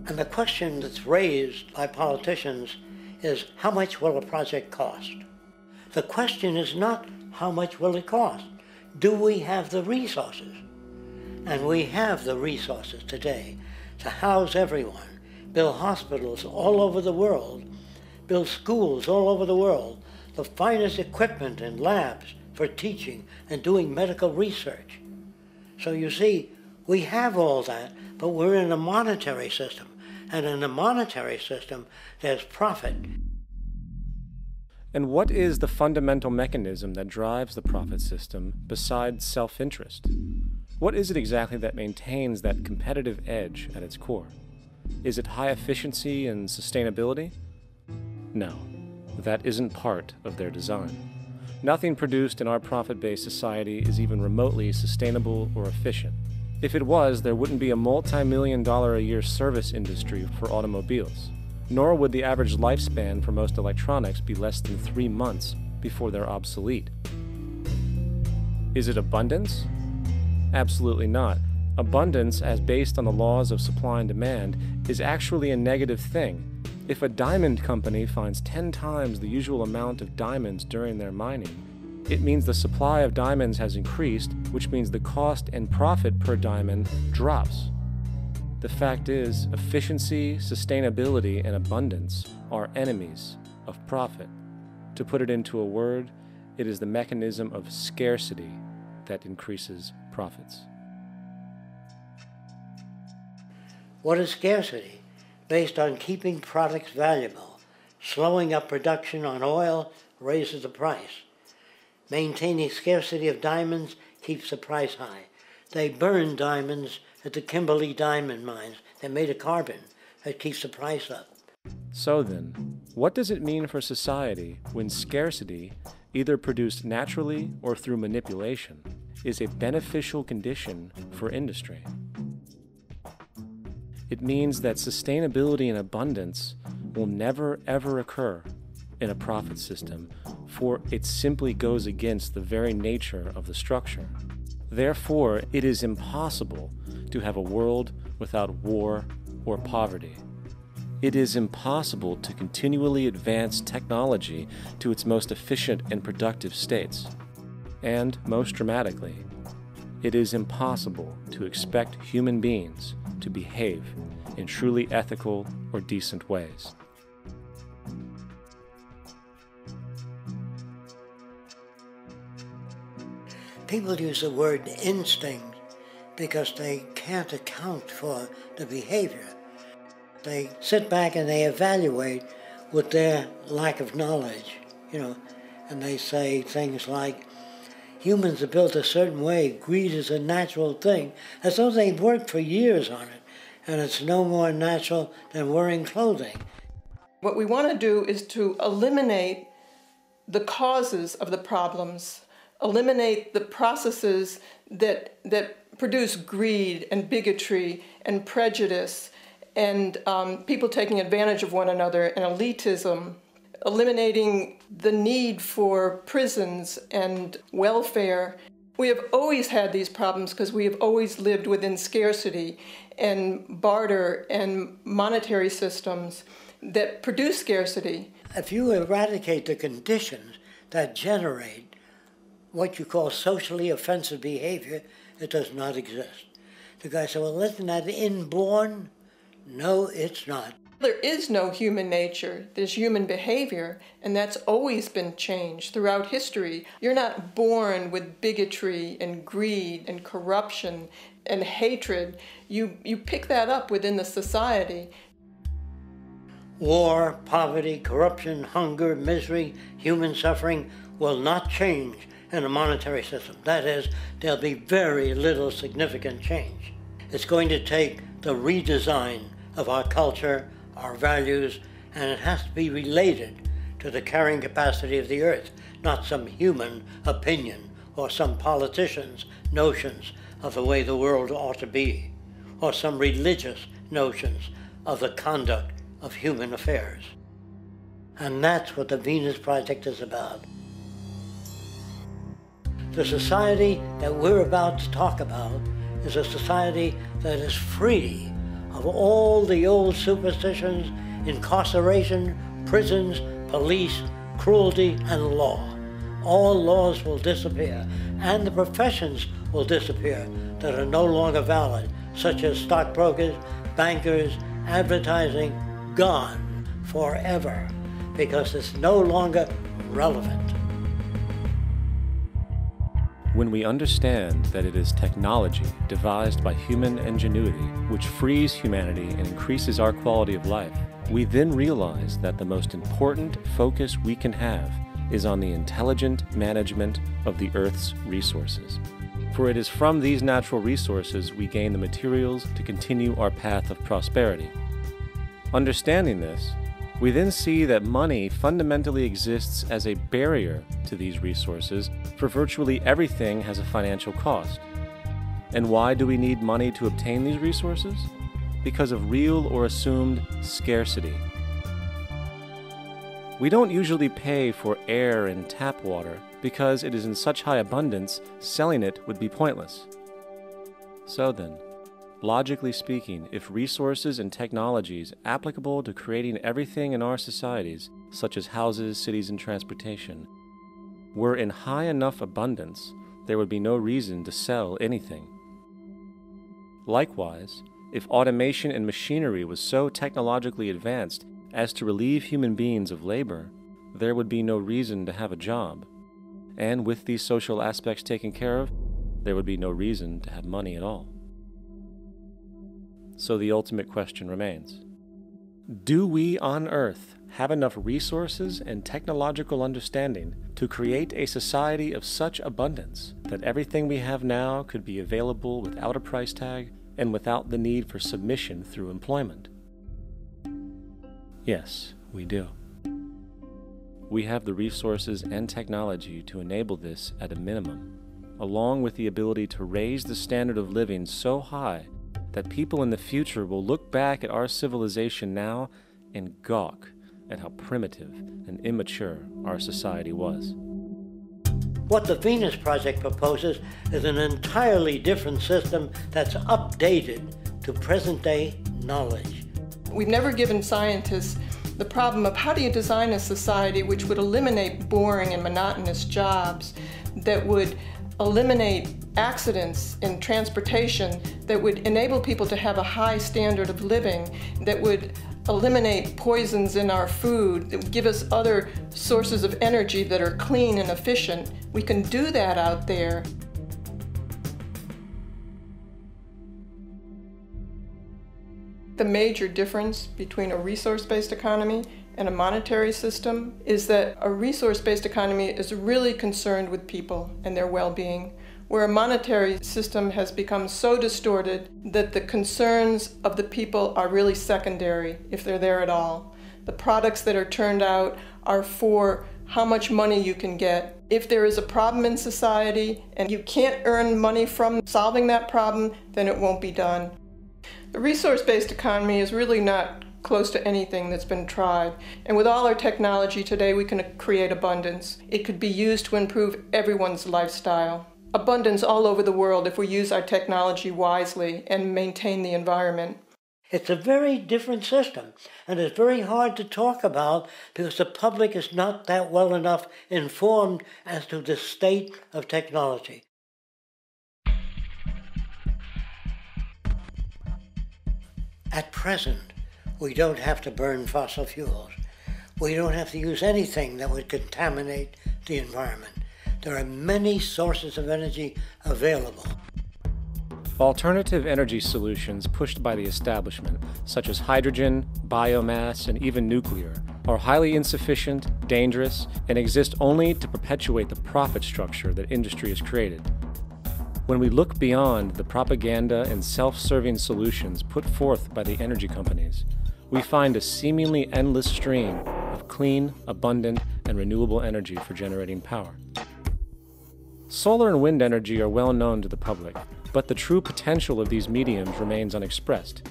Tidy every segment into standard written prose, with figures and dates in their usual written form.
And the question that's raised by politicians is, how much will a project cost? The question is not how much will it cost. Do we have the resources? And we have the resources today to house everyone, build hospitals all over the world, build schools all over the world, the finest equipment and labs for teaching and doing medical research. So you see, we have all that, but we're in a monetary system. And in a monetary system, there's profit. And what is the fundamental mechanism that drives the profit system besides self-interest? What is it exactly that maintains that competitive edge at its core? Is it high efficiency and sustainability? No, that isn't part of their design. Nothing produced in our profit-based society is even remotely sustainable or efficient. If it was, there wouldn't be a multi-million-dollar-a-year service industry for automobiles, nor would the average lifespan for most electronics be less than 3 months before they're obsolete. Is it abundance? Absolutely not. Abundance, as based on the laws of supply and demand, is actually a negative thing. If a diamond company finds 10 times the usual amount of diamonds during their mining, it means the supply of diamonds has increased, which means the cost and profit per diamond drops. The fact is, efficiency, sustainability, and abundance are enemies of profit. To put it into a word, it is the mechanism of scarcity that increases profits. What is scarcity? Based on keeping products valuable. Slowing up production on oil raises the price. Maintaining scarcity of diamonds keeps the price high. They burn diamonds at the Kimberley diamond mines. They're made of carbon. That keeps the price up. So then, what does it mean for society when scarcity, either produced naturally or through manipulation, is a beneficial condition for industry? It means that sustainability and abundance will never ever occur in a profit system, for it simply goes against the very nature of the structure. Therefore, it is impossible to have a world without war or poverty. It is impossible to continually advance technology to its most efficient and productive states. And, most dramatically, it is impossible to expect human beings to behave in truly ethical or decent ways. People use the word instinct because they can't account for the behavior. They sit back and they evaluate with their lack of knowledge, and they say things like, humans are built a certain way, greed is a natural thing, as though they've worked for years on it, and it's no more natural than wearing clothing. What we want to do is to eliminate the causes of the problems, eliminate the processes that produce greed and bigotry and prejudice and people taking advantage of one another and elitism, eliminating the need for prisons and welfare. We have always had these problems because we have always lived within scarcity and barter and monetary systems that produce scarcity. If you eradicate the conditions that generate what you call socially offensive behavior, it does not exist. The guy said, well, isn't that inborn? No, it's not. There is no human nature, there's human behavior, and that's always been changed throughout history. You're not born with bigotry and greed and corruption and hatred. You pick that up within the society. War, poverty, corruption, hunger, misery, human suffering will not change in a monetary system. That is, there'll be very little significant change. It's going to take the redesign of our culture, our values, and it has to be related to the carrying capacity of the earth, not some human opinion or some politician's notions of the way the world ought to be, or some religious notions of the conduct of human affairs. And that's what the Venus Project is about. The society that we're about to talk about is a society that is free of all the old superstitions, incarceration, prisons, police, cruelty, and law. All laws will disappear, and the professions will disappear that are no longer valid, such as stockbrokers, bankers, advertising, gone forever, because it's no longer relevant. When we understand that it is technology devised by human ingenuity which frees humanity and increases our quality of life, we then realize that the most important focus we can have is on the intelligent management of the Earth's resources. For it is from these natural resources we gain the materials to continue our path of prosperity. Understanding this, we then see that money fundamentally exists as a barrier to these resources, for virtually everything has a financial cost. And why do we need money to obtain these resources? Because of real or assumed scarcity. We don't usually pay for air and tap water because it is in such high abundance, selling it would be pointless. So then, logically speaking, if resources and technologies applicable to creating everything in our societies, such as houses, cities, and transportation, were in high enough abundance, there would be no reason to sell anything. Likewise, if automation and machinery was so technologically advanced as to relieve human beings of labor, there would be no reason to have a job. And with these social aspects taken care of, there would be no reason to have money at all. So the ultimate question remains: do we on Earth have enough resources and technological understanding to create a society of such abundance that everything we have now could be available without a price tag and without the need for submission through employment? Yes, we do. We have the resources and technology to enable this at a minimum, along with the ability to raise the standard of living so high that people in the future will look back at our civilization now and gawk at how primitive and immature our society was. What the Venus Project proposes is an entirely different system that's updated to present-day knowledge. We've never given scientists the problem of how do you design a society which would eliminate boring and monotonous jobs, that would eliminate accidents in transportation, that would enable people to have a high standard of living, that would eliminate poisons in our food, that would give us other sources of energy that are clean and efficient. We can do that out there. The major difference between a resource-based economy and a monetary system is that a resource-based economy is really concerned with people and their well-being, where a monetary system has become so distorted that the concerns of the people are really secondary, if they're there at all. The products that are turned out are for how much money you can get. If there is a problem in society and you can't earn money from solving that problem, then it won't be done. The resource-based economy is really not close to anything that's been tried. And with all our technology today, we can create abundance. It could be used to improve everyone's lifestyle. Abundance all over the world if we use our technology wisely and maintain the environment. It's a very different system, and it's very hard to talk about because the public is not that well enough informed as to the state of technology. At present, we don't have to burn fossil fuels. We don't have to use anything that would contaminate the environment. There are many sources of energy available. Alternative energy solutions pushed by the establishment, such as hydrogen, biomass, and even nuclear, are highly insufficient, dangerous, and exist only to perpetuate the profit structure that industry has created. When we look beyond the propaganda and self-serving solutions put forth by the energy companies, we find a seemingly endless stream of clean, abundant, and renewable energy for generating power. Solar and wind energy are well known to the public, but the true potential of these mediums remains unexpressed.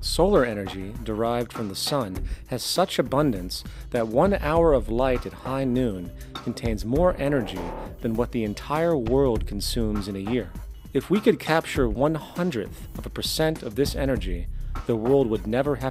Solar energy, derived from the sun, has such abundance that 1 hour of light at high noon contains more energy than what the entire world consumes in a year. If we could capture 1/100th of a percent of this energy, the world would never have